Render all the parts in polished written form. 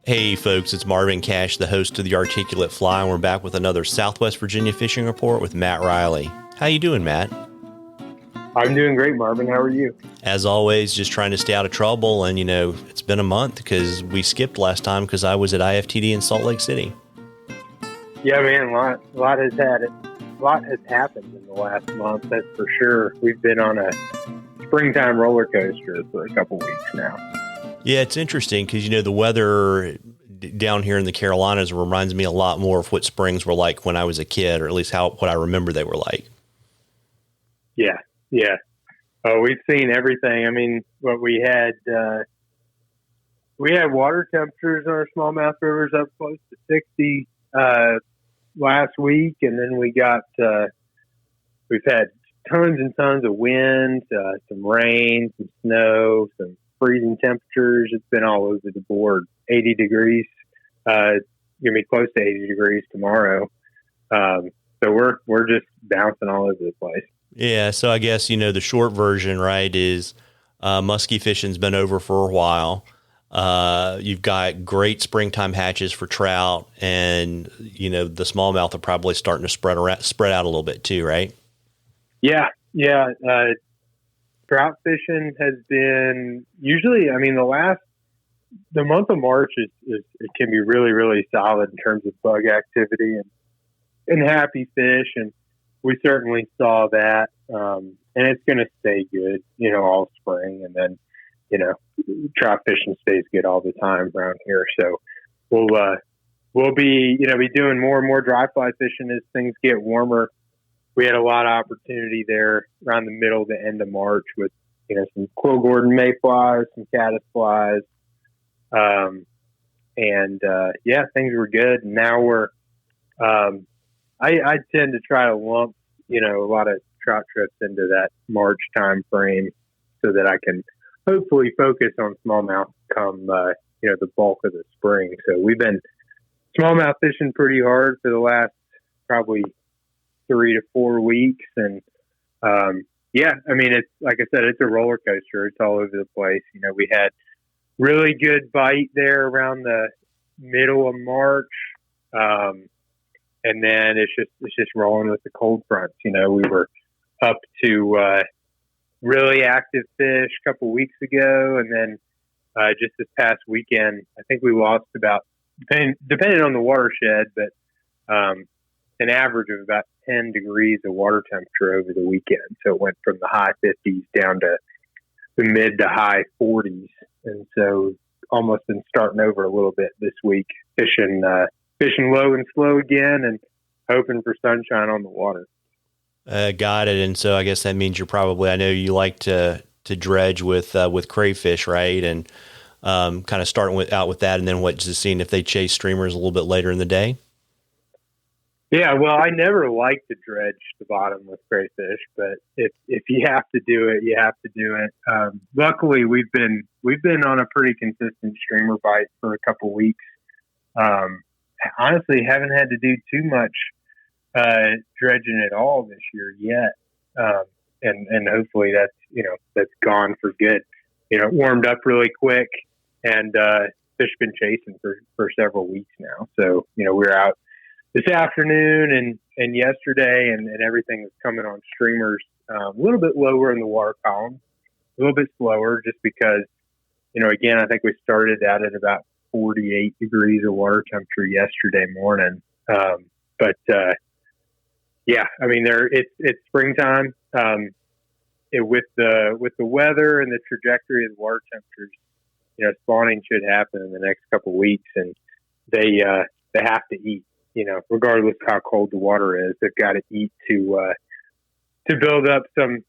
Hey folks, it's Marvin Cash, the host of The Articulate Fly, and we're back with another Southwest Virginia fishing report with Matt Reilly. How you doing, Matt? I'm doing great, Marvin. How are you? As always, just trying to stay out of trouble, and it's been a month because we skipped last time because I was at IFTD in Salt Lake City. Yeah, man, a lot has happened in the last month, that's for sure. We've been on a springtime roller coaster for a couple weeks now. Yeah, it's interesting because, the weather down here in the Carolinas reminds me a lot more of what springs were like when I was a kid, or at least what I remember they were like. Yeah. Oh, we've seen everything. I mean, what we had water temperatures on our smallmouth rivers up close to 60 last week, and then we've had tons and tons of wind, some rain, some snow, some freezing temperatures. It's been all over the board. 80 degrees. Gonna be close to 80 degrees tomorrow. So we're just bouncing all over the place. Yeah, so I guess the short version, right, is muskie fishing's been over for a while. You've got great springtime hatches for trout, and the smallmouth are probably starting to spread out a little bit too, right? Yeah. Trout fishing has been usually, the month of March is it can be really, really solid in terms of bug activity and happy fish. And we certainly saw that. And it's going to stay good, all spring. And then, trout fishing stays good all the time around here. So we'll be doing more and more dry fly fishing as things get warmer. We had a lot of opportunity there around the middle to end of March with, some Quill Gordon mayflies, some caddisflies. Things were good. And now I tend to try to lump, a lot of trout trips into that March time frame so that I can hopefully focus on smallmouth come, the bulk of the spring. So we've been smallmouth fishing pretty hard for the last probably 3 to 4 weeks. And, it's like I said, it's a roller coaster. It's all over the place. We had really good bite there around the middle of March. And then it's just rolling with the cold fronts. We were up to, really active fish a couple weeks ago. And then, just this past weekend, I think we lost about, depending on the watershed, but, an average of about 10 degrees of water temperature over the weekend. So it went from the high 50s down to the mid to high 40s. And so almost been starting over a little bit this week, fishing low and slow again and hoping for sunshine on the water. Got it. And so I guess that means I know you like to dredge with crayfish, right? And kind of starting out with that, and then just seeing if they chase streamers a little bit later in the day. Yeah, well, I never like to dredge the bottom with crayfish, but if you have to do it, you have to do it. Luckily, we've been on a pretty consistent streamer bite for a couple weeks. Honestly, haven't had to do too much dredging at all this year yet, and hopefully that's gone for good. It warmed up really quick, and fish been chasing for several weeks now. So we're out this afternoon and yesterday, and everything was coming on streamers a little bit lower in the water column, a little bit slower just because, again, I think we started out at about 48 degrees of water temperature yesterday morning. It's springtime. With the weather and the trajectory of the water temperatures, spawning should happen in the next couple of weeks, and they have to eat. Regardless of how cold the water is, they've got to eat to build up some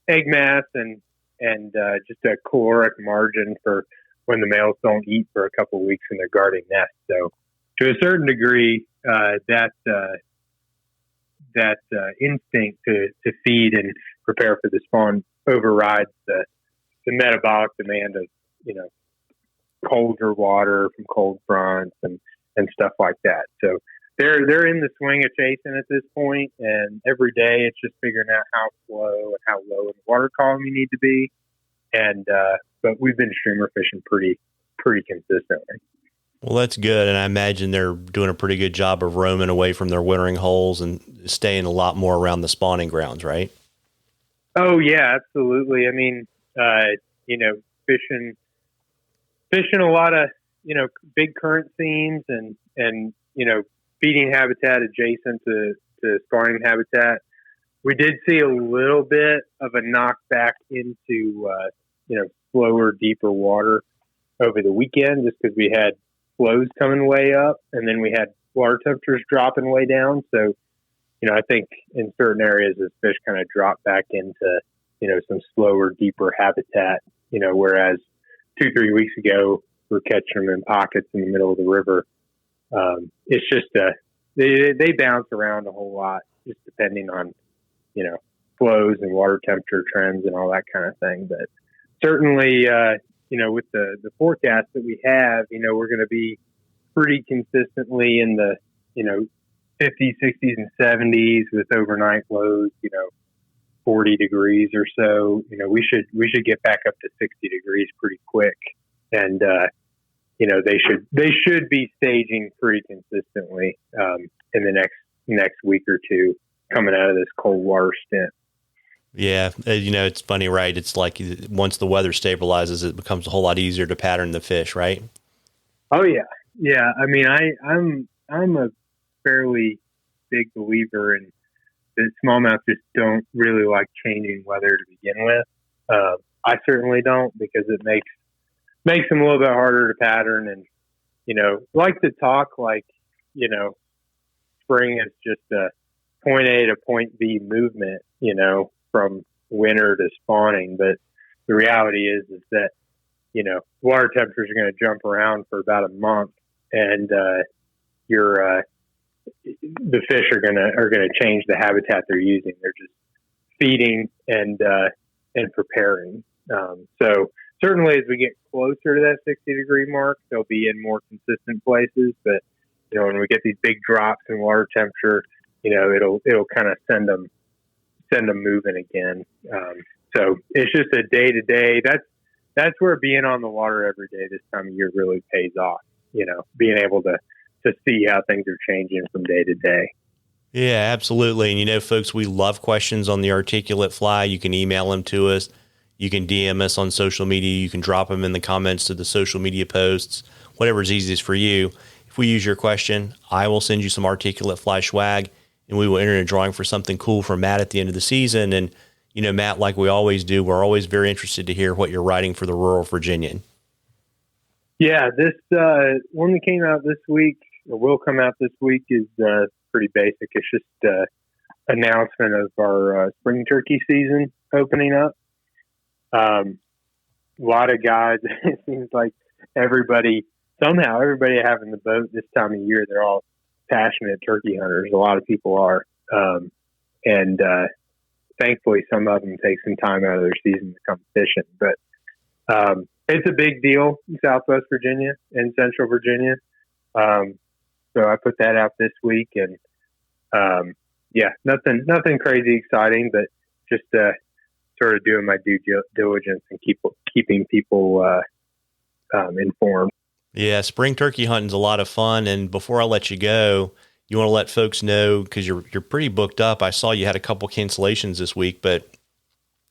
egg mass and just a caloric margin for when the males don't eat for a couple of weeks when they're guarding nests. So, to a certain degree, that instinct to feed and prepare for the spawn overrides the metabolic demand of colder water from cold fronts and stuff like that. So they're in the swing of chasing at this point, and every day it's just figuring out how slow and how low in the water column you need to be. And but we've been streamer fishing pretty pretty consistently. Well, that's good. And I imagine they're doing a pretty good job of roaming away from their wintering holes and staying a lot more around the spawning grounds, right? Oh yeah, absolutely. I mean, fishing a lot of, big current seams and, feeding habitat adjacent to spawning habitat. We did see a little bit of a knockback into, slower, deeper water over the weekend just because we had flows coming way up and then we had water temperatures dropping way down. So, I think in certain areas the fish kind of drop back into, some slower, deeper habitat, whereas 2-3 weeks ago we're catching them in pockets in the middle of the river. It's just, they bounce around a whole lot just depending on, flows and water temperature trends and all that kind of thing. But certainly, with the forecast that we have, we're going to be pretty consistently in the, 50s, 60s, and 70s with overnight lows, 40 degrees or so. We should get back up to 60 degrees pretty quick. And, they should be staging pretty consistently in the next week or two coming out of this cold water stint. Yeah. It's funny, right? It's like once the weather stabilizes, it becomes a whole lot easier to pattern the fish, right? Oh yeah. Yeah. I mean, I'm a fairly big believer in that smallmouth just don't really like changing weather to begin with. I certainly don't because it makes them a little bit harder to pattern and, like to talk like, spring is just a point A to point B movement, from winter to spawning. But the reality is that, water temperatures are going to jump around for about a month and, the fish are going to change the habitat they're using. They're just feeding and preparing. So certainly as we get closer to that 60 degree mark, they'll be in more consistent places. But, when we get these big drops in water temperature, it'll kind of send them moving again. So it's just a day to day. That's where being on the water every day this time of year really pays off, being able to see how things are changing from day to day. Yeah, absolutely. And folks, we love questions on the articulate fly. You can email them to us. You can DM us on social media. You can drop them in the comments to the social media posts, whatever's easiest for you. If we use your question, I will send you some articulate fly swag and we will enter a drawing for something cool from Matt at the end of the season. And, Matt, like we always do, we're always very interested to hear what you're writing for the rural Virginian. Yeah, this one that came out this week, or will come out this week, is pretty basic. It's just announcement of our spring turkey season opening up. A lot of guys, it seems like everybody having the boat this time of year, they're all passionate turkey hunters. A lot of people are. And thankfully some of them take some time out of their season to come fishing. But it's a big deal in Southwest Virginia and Central Virginia. So I put that out this week and nothing crazy exciting, but just sort of doing my due diligence and keeping people informed. Yeah, spring turkey hunting's a lot of fun. And before I let you go, you want to let folks know, because you're pretty booked up. I saw you had a couple cancellations this week, but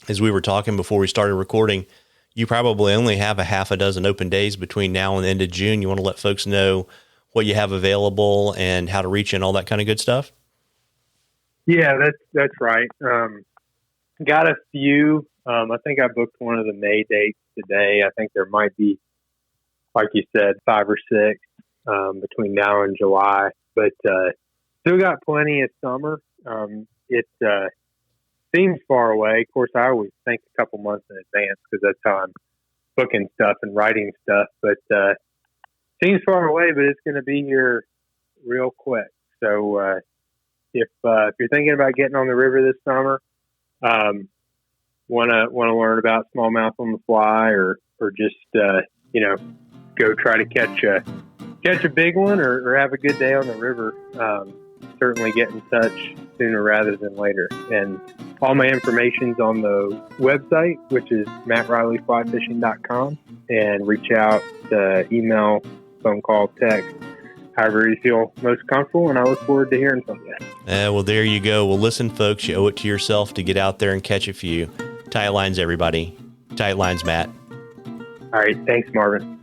as we were talking before we started recording, you probably only have a half a dozen open days between now and the end of June. You want to let folks know what you have available and how to reach you and all that kind of good stuff? Yeah, that's right. Got a few. I think I booked one of the May dates today. I think there might be, like you said, 5 or 6 between now and July. But still got plenty of summer. It seems far away. Of course, I always think a couple months in advance because that's how I'm booking stuff and writing stuff. But seems far away, but it's going to be here real quick. So if you're thinking about getting on the river this summer, want to learn about smallmouth on the fly, or just go try to catch a big one, or have a good day on the river, certainly get in touch sooner rather than later. And all my information's on the website, which is mattreillyflyfishing.com, and reach out, email, phone call, text, however you feel most comfortable, and I look forward to hearing from you. Well, there you go. Well, listen, folks, you owe it to yourself to get out there and catch a few. Tight lines, everybody. Tight lines, Matt. All right. Thanks, Marvin.